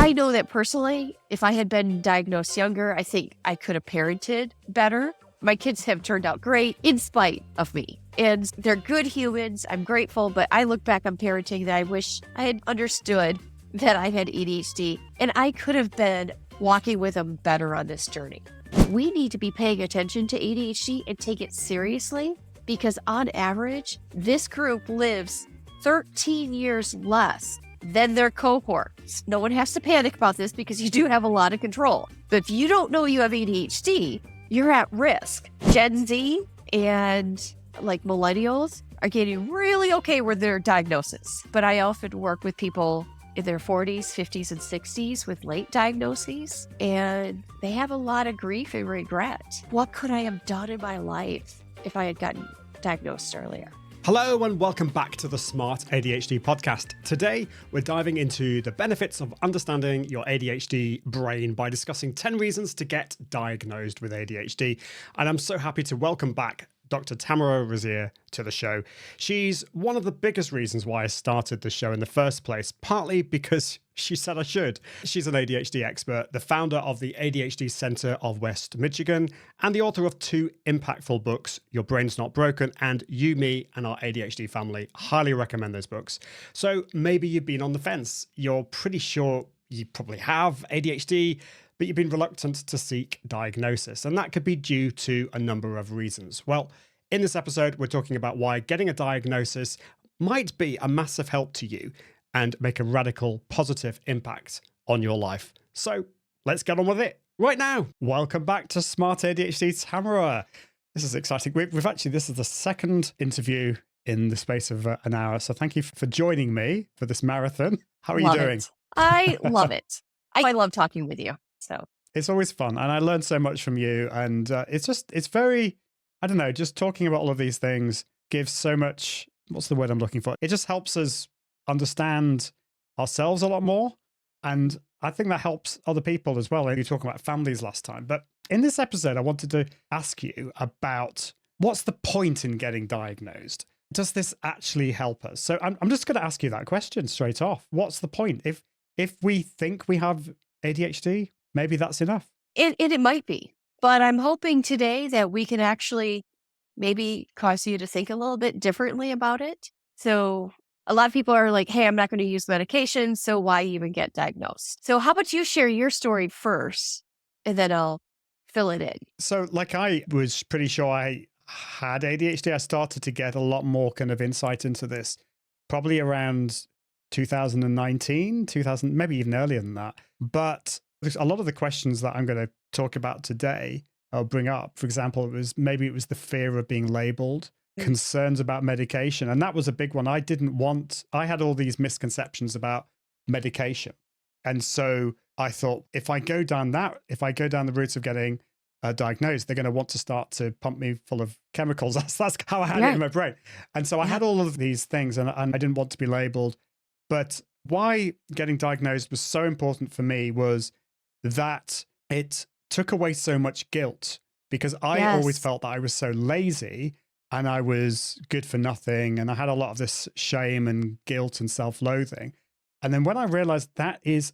I know that personally, if I had been diagnosed younger, I think I could have parented better. My kids have turned out great in spite of me. And they're good humans. I'm grateful, but I look back on parenting that I wish I had understood that I had ADHD and I could have been walking with them better on this journey. We need to be paying attention to ADHD and take it seriously because on average, this group lives 13 years less than their cohorts. No one has to panic about this because you do have a lot of control. But if you don't know you have ADHD, you're at risk. Gen Z and like millennials are getting really okay with their diagnosis. But I often work with people in their 40s, 50s, and 60s with late diagnoses, and they have a lot of grief and regret. What could I have done in my life if I had gotten diagnosed earlier? Hello and welcome back to the Smart ADHD Podcast. Today, we're diving into the benefits of understanding your ADHD brain by discussing 10 reasons to get diagnosed with ADHD. And I'm so happy to welcome back Dr. Tamara Rosier to the show. She's one of the biggest reasons why I started the show in the first place, partly because she said I should. She's an ADHD expert, the founder of the ADHD Center of West Michigan, and the author of 2 impactful books, Your Brain's Not Broken and You, Me, and Our ADHD Family. Highly recommend those books. So maybe you've been on the fence. You're pretty sure you probably have ADHD, but you've been reluctant to seek diagnosis, and that could be due to a number of reasons. Well, in this episode, we're talking about why getting a diagnosis might be a massive help to you and make a radical positive impact on your life. So let's get on with it right now. Welcome back to Smart ADHD, Tamara. This is exciting. We've actually, this is the second interview in the space of an hour. So thank you for joining me for this marathon. How are you doing? I love it. I love talking with you. So it's always fun. And I learned so much from you. And it's very, I don't know, just talking about all of these things gives so much, what's the word I'm looking for? It just helps us understand ourselves a lot more. And I think that helps other people as well. You were talking about families last time. But in this episode, I wanted to ask you about what's the point in getting diagnosed? Does this actually help us? So I'm just going to ask you that question straight off. What's the point? If we think we have ADHD, maybe that's enough. it might be. But I'm hoping today that we can actually maybe cause you to think a little bit differently about it. So a lot of people are like, hey, I'm not going to use medication, so why even get diagnosed? So how about you share your story first, and then I'll fill it in. So like I was pretty sure I had ADHD. I started to get a lot more kind of insight into this probably around 2019, maybe even earlier than that. But a lot of the questions that I'm going to talk about today, I'll bring up. For example, it was the fear of being labeled, concerns about medication. And that was a big one. I had all these misconceptions about medication. And so I thought, if I go down the route of getting diagnosed, they're going to want to start to pump me full of chemicals. That's how I had it in my brain. And so I had all of these things and I didn't want to be labeled. But why getting diagnosed was so important for me was that it took away so much guilt, because I always felt that I was so lazy and I was good for nothing. And I had a lot of this shame and guilt and self-loathing. And then when I realized there is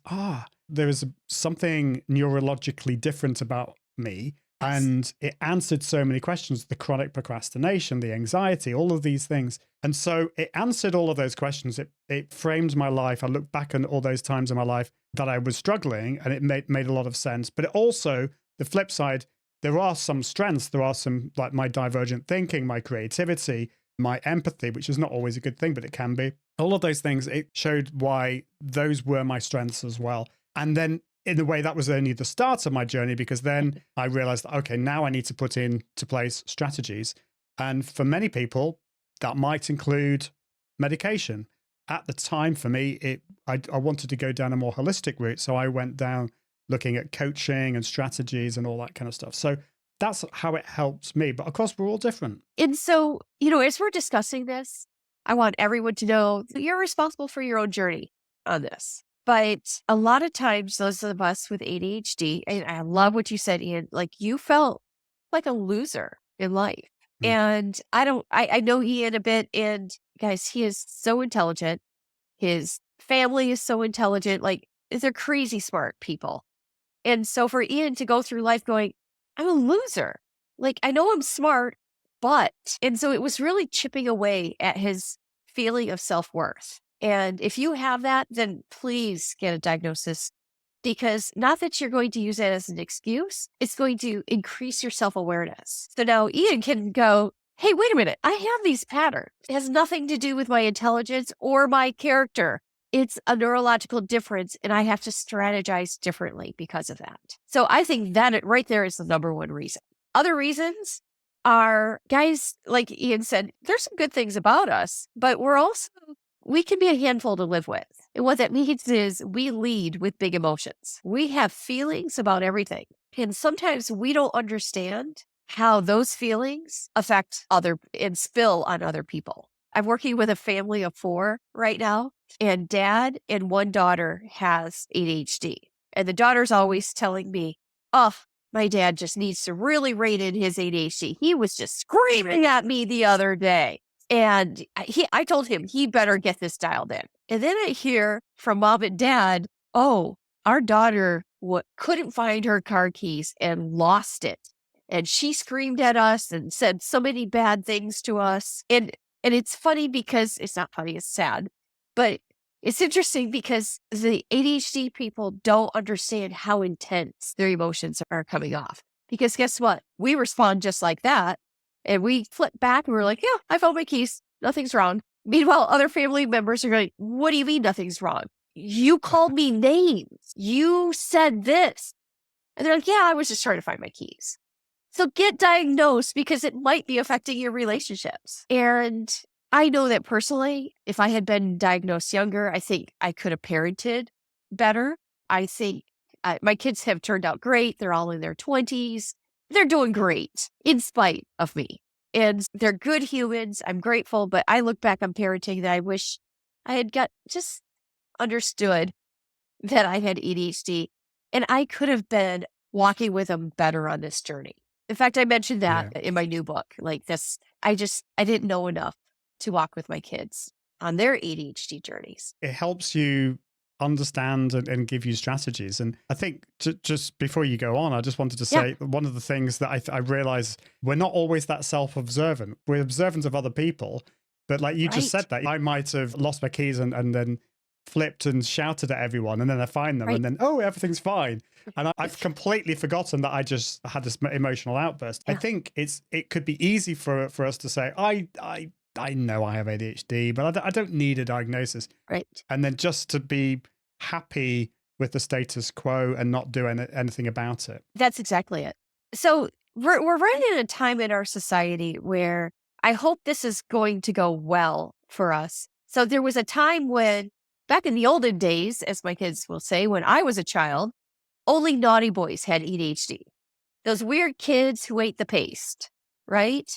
something neurologically different about me, and it answered so many questions, the chronic procrastination, the anxiety, all of these things. And so it answered all of those questions. It framed my life. I look back on all those times in my life that I was struggling, and it made a lot of sense. But it also, the flip side, there are some strengths. There are some, like my divergent thinking, my creativity, my empathy, which is not always a good thing, but it can be. All of those things, it showed why those were my strengths as well. And then in a way, that was only the start of my journey, because then I realized, okay, now I need to put into place strategies. And for many people, that might include medication. At the time, for me, I wanted to go down a more holistic route. So I went down looking at coaching and strategies and all that kind of stuff. So that's how it helps me. But of course, we're all different. And so, as we're discussing this, I want everyone to know that you're responsible for your own journey on this. But a lot of times, those of us with ADHD, and I love what you said, Ian, like you felt like a loser in life. And I know Ian a bit, and guys, he is so intelligent. His family is so intelligent. Like they're crazy smart people. And so for Ian to go through life going, I'm a loser. Like, I know I'm smart, but, and so it was really chipping away at his feeling of self-worth. And if you have that, then please get a diagnosis, because not that you're going to use it as an excuse, it's going to increase your self-awareness. So now Ian can go, hey, wait a minute, I have these patterns. It has nothing to do with my intelligence or my character. It's a neurological difference, and I have to strategize differently because of that. So I think that right there is the number one reason. Other reasons are, guys, like Ian said, there's some good things about us, but we can be a handful to live with. And what that means is we lead with big emotions. We have feelings about everything. And sometimes we don't understand how those feelings affect and spill on other people. I'm working with a family of 4 right now, and dad and one daughter has ADHD. And the daughter's always telling me, oh, my dad just needs to really rein in his ADHD. He was just screaming at me the other day. And I told him he better get this dialed in. And then I hear from mom and dad, oh, our daughter couldn't find her car keys and lost it. And she screamed at us and said so many bad things to us. And it's funny because it's not funny, it's sad. But it's interesting because the ADHD people don't understand how intense their emotions are coming off. Because guess what? We respond just like that. And we flip back and we're like, yeah, I found my keys. Nothing's wrong. Meanwhile, other family members are going, what do you mean nothing's wrong? You called me names. You said this. And they're like, yeah, I was just trying to find my keys. So get diagnosed, because it might be affecting your relationships. And I know that personally, if I had been diagnosed younger, I think I could have parented better. I think my kids have turned out great. They're all in their 20s. They're doing great in spite of me. And they're good humans. I'm grateful. But I look back on parenting that I wish I had just understood that I had ADHD. And I could have been walking with them better on this journey. In fact, I mentioned that in my new book. Like this, I didn't know enough to walk with my kids on their ADHD journeys. It helps you understand and give you strategies. And I think just before you go on, I just wanted to say one of the things that I realize, we're not always that self-observant. We're observant of other people. But like you just said that, I might have lost my keys and then flipped and shouted at everyone, and then I find them and then, oh, everything's fine. And I've completely forgotten that I just had this emotional outburst. I think it could be easy for us to say, I know I have ADHD, but I don't need a diagnosis. Right. And then just to be happy with the status quo and not do anything about it. That's exactly it. So we're running in a time in our society where I hope this is going to go well for us. So there was a time when, back in the olden days, as my kids will say, when I was a child, only naughty boys had ADHD. Those weird kids who ate the paste, right?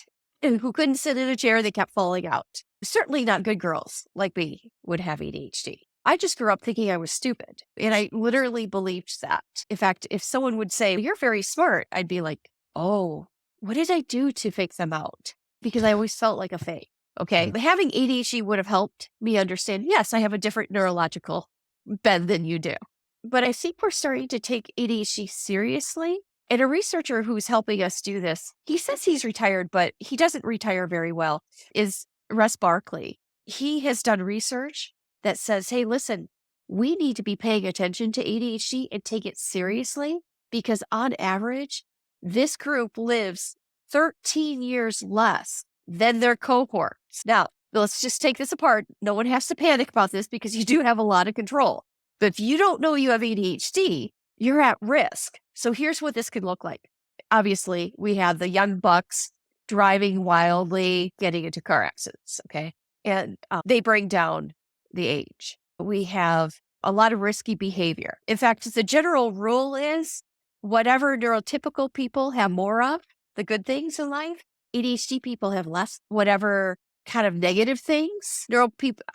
And who couldn't sit in a chair, they kept falling out. Certainly not good girls like me would have ADHD. I just grew up thinking I was stupid. And I literally believed that. In fact, if someone would say, you're very smart, I'd be like, oh, what did I do to fake them out? Because I always felt like a fake. Okay. But having ADHD would have helped me understand, yes, I have a different neurological bend than you do. But I think we're starting to take ADHD seriously. And a researcher who's helping us do this, he says he's retired, but he doesn't retire very well, is Russ Barkley. He has done research that says, hey, listen, we need to be paying attention to ADHD and take it seriously, because on average, this group lives 13 years less than their cohorts. Now, let's just take this apart. No one has to panic about this, because you do have a lot of control. But if you don't know you have ADHD, you're at risk. So here's what this could look like. Obviously, we have the young bucks driving wildly, getting into car accidents, okay? And they bring down the age. We have a lot of risky behavior. In fact, the general rule is whatever neurotypical people have more of, the good things in life, ADHD people have less. Whatever kind of negative things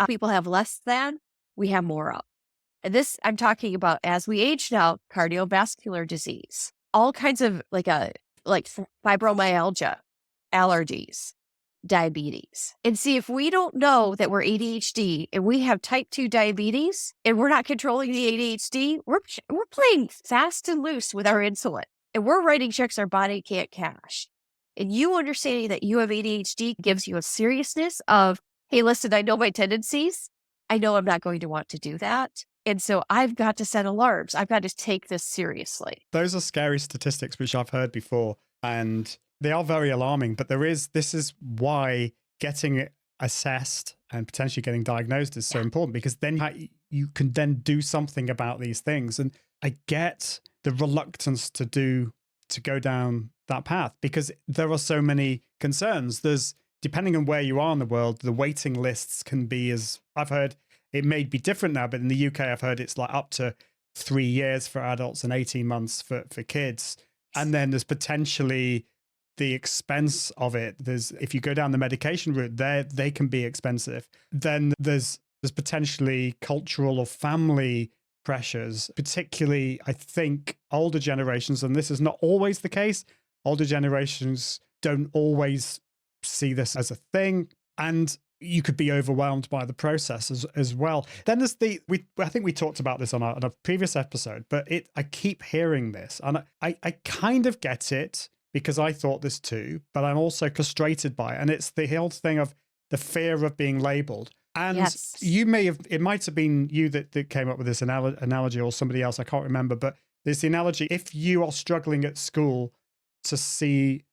people have less than, we have more of. And this, I'm talking about as we age now, cardiovascular disease, all kinds of like fibromyalgia, allergies, diabetes. And see, if we don't know that we're ADHD and we have type 2 diabetes and we're not controlling the ADHD, we're playing fast and loose with our insulin and we're writing checks our body can't cash. And you understanding that you have ADHD gives you a seriousness of, hey, listen, I know my tendencies. I know I'm not going to want to do that. And so I've got to set alarms. I've got to take this seriously. Those are scary statistics, which I've heard before, and they are very alarming. But this is why getting it assessed and potentially getting diagnosed is so important, because then you can then do something about these things. And I get the reluctance to go down that path because there are so many concerns. Depending on where you are in the world, the waiting lists can be, as I've heard, it may be different now, but in the UK, I've heard it's like up to 3 years for adults and 18 months for kids. And then there's potentially the expense of it. If you go down the medication route, they can be expensive. Then there's potentially cultural or family pressures, particularly, I think, older generations, and this is not always the case. Older generations don't always see this as a thing, and you could be overwhelmed by the process as well. Then there's I think we talked about this on a previous episode, but I keep hearing this, and I kind of get it because I thought this too, but I'm also frustrated by it. And it's the whole thing of the fear of being labeled. And yes. It might have been you that came up with this analogy, or somebody else, I can't remember, but there's the analogy, if you are struggling at school to see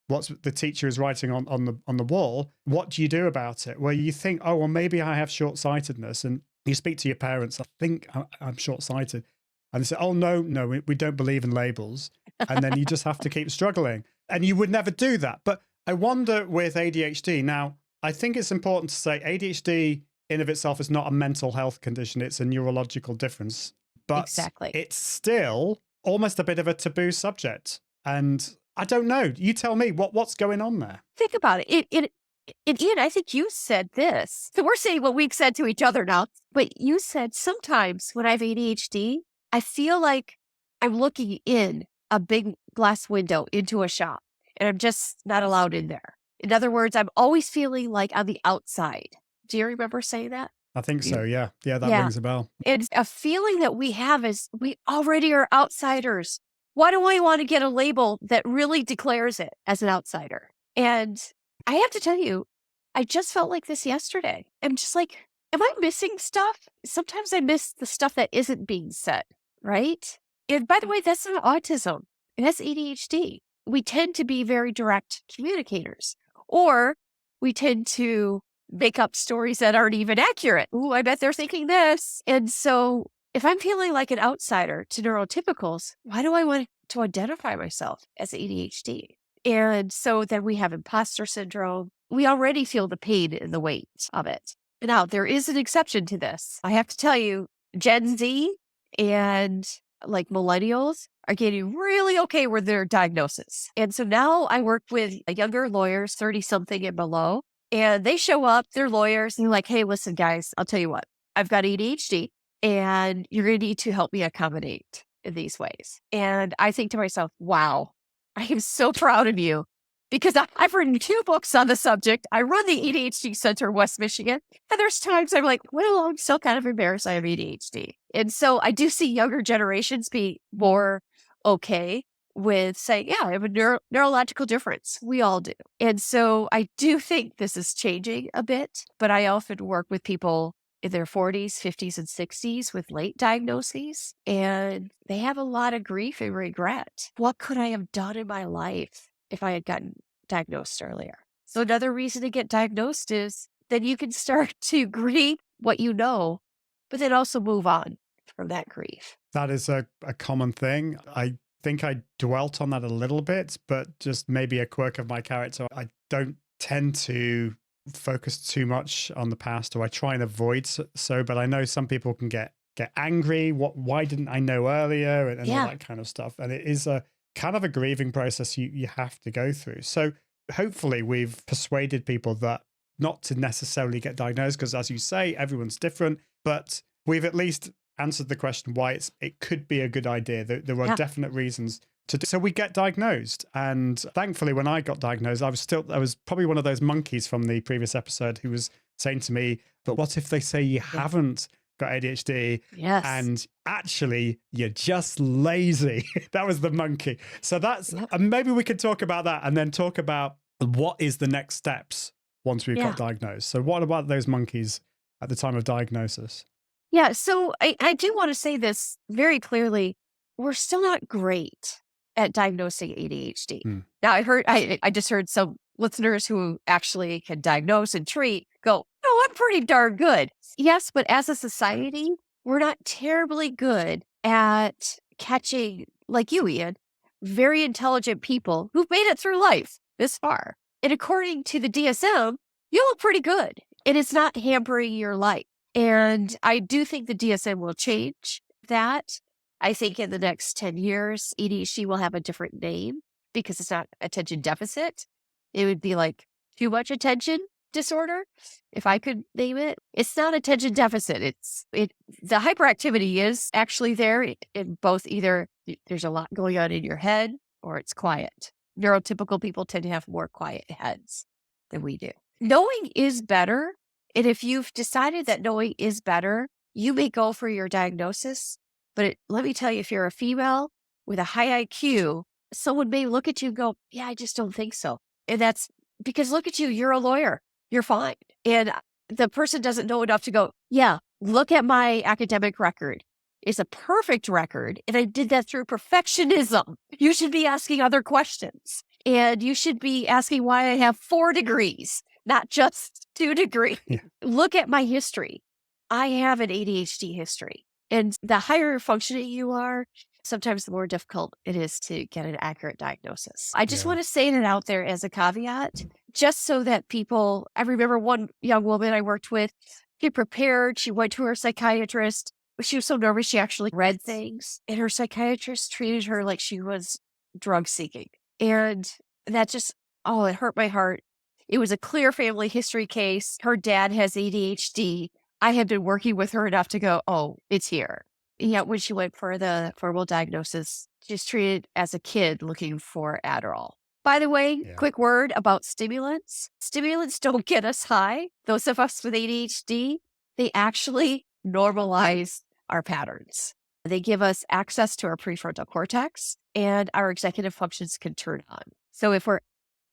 what the teacher is writing on the wall, what do you do about it? Well, you think, oh, well, maybe I have short-sightedness. And you speak to your parents, I think I'm short-sighted. And they say, oh, no, we don't believe in labels. And then you just have to keep struggling. And you would never do that. But I wonder with ADHD, now, I think it's important to say ADHD in of itself is not a mental health condition. It's a neurological difference. But exactly. It's still almost a bit of a taboo subject. And I don't know. You tell me what's going on there. Think about it. Ian, I think you said this. So we're saying what we've said to each other now. But you said sometimes when I have ADHD, I feel like I'm looking in a big glass window into a shop and I'm just not allowed in there. In other words, I'm always feeling like on the outside. Do you remember saying that? I think so, yeah. Yeah, that rings a bell. It's a feeling that we have is we already are outsiders. Why do I want to get a label that really declares it as an outsider? And I have to tell you, I just felt like this yesterday. I'm just like, am I missing stuff? Sometimes I miss the stuff that isn't being said, right? And by the way, that's not autism. That's ADHD. We tend to be very direct communicators, or we tend to make up stories that aren't even accurate. Ooh, I bet they're thinking this. And so if I'm feeling like an outsider to neurotypicals, why do I want to identify myself as ADHD? And so then we have imposter syndrome. We already feel the pain and the weight of it. Now, there is an exception to this. I have to tell you, Gen Z and like millennials are getting really okay with their diagnosis. And so now I work with younger lawyers, 30-something and below, and they show up, they're lawyers, and they're like, hey, listen, guys, I'll tell you what, I've got ADHD, and you're going to need to help me accommodate in these ways. And I think to myself, wow, I am so proud of you, because I've written 2 books on the subject. I run the ADHD Center in West Michigan. And there's times I'm like, well, I'm still kind of embarrassed I have ADHD. And so I do see younger generations be more okay with saying, yeah, I have a neurological difference. We all do. And so I do think this is changing a bit, but I often work with people in their 40s, 50s, and 60s with late diagnoses, and they have a lot of grief and regret. What could I have done in my life if I had gotten diagnosed earlier? So another reason to get diagnosed is then you can start to grieve what you know, but then also move on from that grief. That is a common thing. I think I dwelt on that a little bit, but just maybe a quirk of my character. I don't tend to focus too much on the past, or I try and avoid so, but I know some people can get angry. Why didn't I know earlier? And all that kind of stuff. And it is a kind of a grieving process you have to go through. So hopefully we've persuaded people that not to necessarily get diagnosed, because as you say, everyone's different, but we've at least answered the question why it could be a good idea. There are definite reasons to do. So we get diagnosed. And thankfully, when I got diagnosed, I was probably one of those monkeys from the previous episode who was saying to me, but what if they say you haven't got ADHD and actually you're just lazy? That was the monkey. So that's, and maybe we could talk about that and then talk about what is the next steps once we've got diagnosed. So what about those monkeys at the time of diagnosis? Yeah, so I do want to say this very clearly. We're still not great at diagnosing ADHD. Now, I just heard some listeners who actually can diagnose and treat go, oh, I'm pretty darn good. Yes, but as a society, we're not terribly good at catching, like you, Ian, very intelligent people who've made it through life this far. And according to the DSM, you look pretty good. And it's not hampering your life. And I do think the DSM will change that. I think in the next 10 years, ADHD will have a different name because it's not attention deficit. It would be like too much attention disorder, if I could name it. It's not attention deficit. The hyperactivity is actually there in both either there's a lot going on in your head or it's quiet. Neurotypical people tend to have more quiet heads than we do. Knowing is better. And if you've decided that knowing is better, you may go for your diagnosis. But let me tell you, if you're a female with a high IQ, someone may look at you and go, yeah, I just don't think so. And that's because look at you, you're a lawyer, you're fine. And the person doesn't know enough to go, yeah, look at my academic record. It's a perfect record. And I did that through perfectionism. You should be asking other questions. And you should be asking why I have 4 degrees, not just 2 degrees. Yeah. Look at my history. I have an ADHD history. And the higher functioning you are, sometimes the more difficult it is to get an accurate diagnosis. I just want to say that out there as a caveat, just so that people, I remember one young woman I worked with, get prepared. She went to her psychiatrist. She was so nervous, she actually read things. And her psychiatrist treated her like she was drug seeking. And that just, it hurt my heart. It was a clear family history case. Her dad has ADHD. I had been working with her enough to go, oh, it's here. And yet when she went for the formal diagnosis, she's treated as a kid looking for Adderall. By the way, quick word about stimulants. Stimulants don't get us high. Those of us with ADHD, they actually normalize our patterns. They give us access to our prefrontal cortex and our executive functions can turn on. So if we're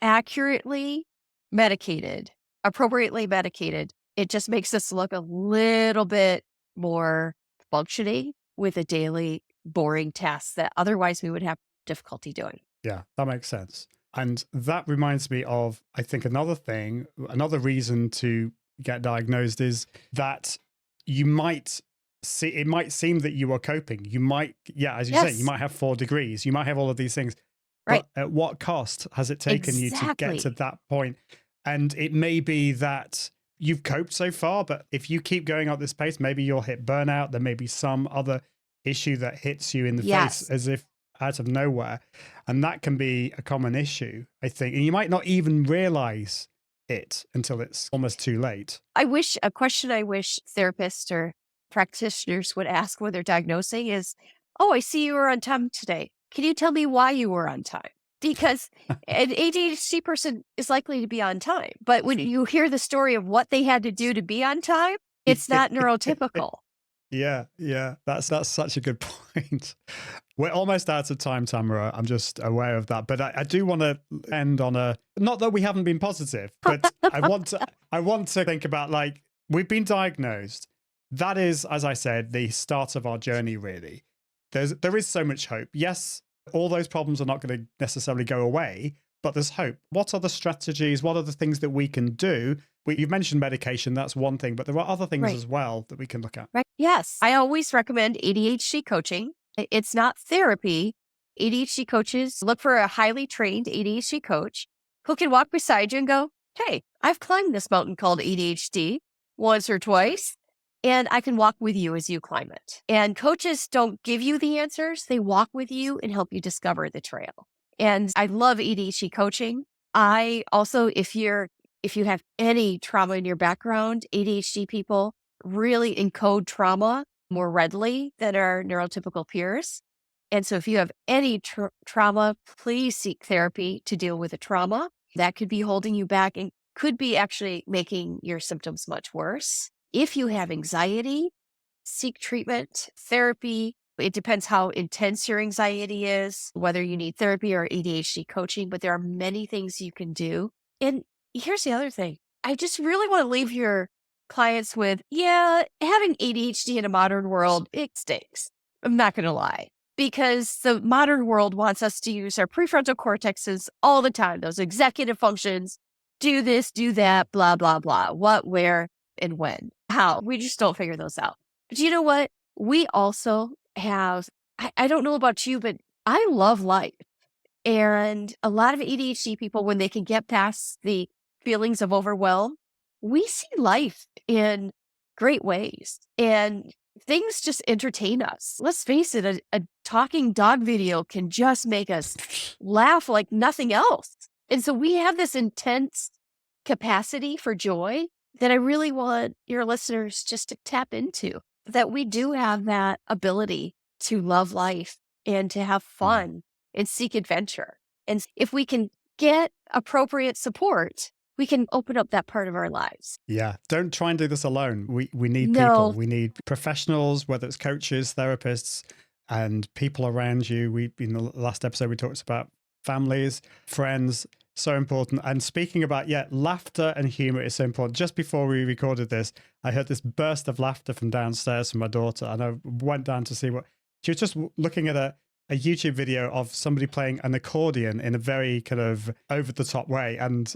accurately medicated, appropriately medicated, it just makes us look a little bit more functioning with a daily boring task that otherwise we would have difficulty doing. Yeah, that makes sense. And that reminds me of, I think, another reason to get diagnosed is that you might see, it might seem that you are coping. You might, as you say, you might have 4 degrees. You might have all of these things. Right. But at what cost has it taken you to get to that point? And it may be that you've coped so far, but if you keep going at this pace, maybe you'll hit burnout. There may be some other issue that hits you in the face as if out of nowhere. And that can be a common issue, I think. And you might not even realize it until it's almost too late. A question I wish therapists or practitioners would ask when they're diagnosing is, oh, I see you were on time today. Can you tell me why you were on time? Because an ADHD person is likely to be on time. But when you hear the story of what they had to do to be on time, it's not neurotypical. Yeah. That's such a good point. We're almost out of time, Tamara. I'm just aware of that. But I do want to end on not that we haven't been positive, but I want to think about, like, we've been diagnosed. That is, as I said, the start of our journey, really. There is so much hope. Yes, all those problems are not going to necessarily go away, but there's hope. What are the strategies? What are the things that we can do? You've mentioned medication. That's one thing, but there are other things as well that we can look at. Right. Yes. I always recommend ADHD coaching. It's not therapy. ADHD coaches look for a highly trained ADHD coach who can walk beside you and go, hey, I've climbed this mountain called ADHD once or twice, and I can walk with you as you climb it. And coaches don't give you the answers. They walk with you and help you discover the trail. And I love ADHD coaching. I also, if you have any trauma in your background, ADHD people really encode trauma more readily than our neurotypical peers. And so if you have any trauma, please seek therapy to deal with the trauma. That could be holding you back and could be actually making your symptoms much worse. If you have anxiety, seek treatment, therapy. It depends how intense your anxiety is, whether you need therapy or ADHD coaching, but there are many things you can do. And here's the other thing. I just really want to leave your clients with, yeah, having ADHD in a modern world, it stinks. I'm not going to lie, because the modern world wants us to use our prefrontal cortexes all the time, those executive functions, do this, do that, blah, blah, blah, what, where, and when, how. We just don't figure those out. But you know what? We also have, I don't know about you, but I love life. And a lot of ADHD people, when they can get past the feelings of overwhelm, we see life in great ways. And things just entertain us. Let's face it, a talking dog video can just make us laugh like nothing else. And so we have this intense capacity for joy that I really want your listeners just to tap into, that we do have that ability to love life and to have fun and seek adventure. And if we can get appropriate support, we can open up that part of our lives. Yeah. Don't try and do this alone. We need No. people. We need professionals, whether it's coaches, therapists, and people around you. In the last episode, we talked about families, friends, so important. And speaking about, laughter and humor is so important. Just before we recorded this, I heard this burst of laughter from downstairs from my daughter. And I went down to see what she was just looking at a YouTube video of somebody playing an accordion in a very kind of over the top way. And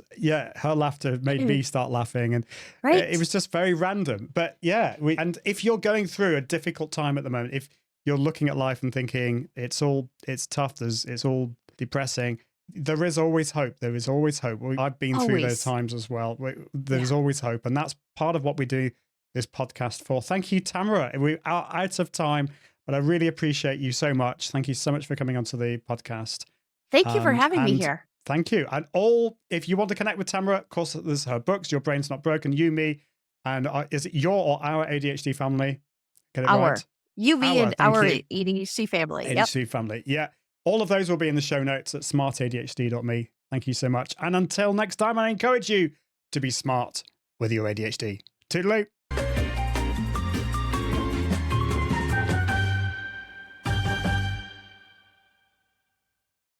her laughter made me start laughing. And it was just very random. But and if you're going through a difficult time at the moment, if you're looking at life and thinking it's tough, it's all depressing, there is always hope. There is always hope. I've been through those times as well. There's always hope. And that's part of what we do this podcast for. Thank you, Tamara. We are out of time, but I really appreciate you so much. Thank you so much for coming onto the podcast. Thank you for having me here. Thank you. And if you want to connect with Tamara, of course, there's her books, Your Brain's Not Broken, You, Me, and is it your or our ADHD family? Get it right? You, me, and our ADHD family. ADHD family. Yeah. All of those will be in the show notes at smartadhd.me. Thank you so much. And until next time, I encourage you to be smart with your ADHD. Toodaloo.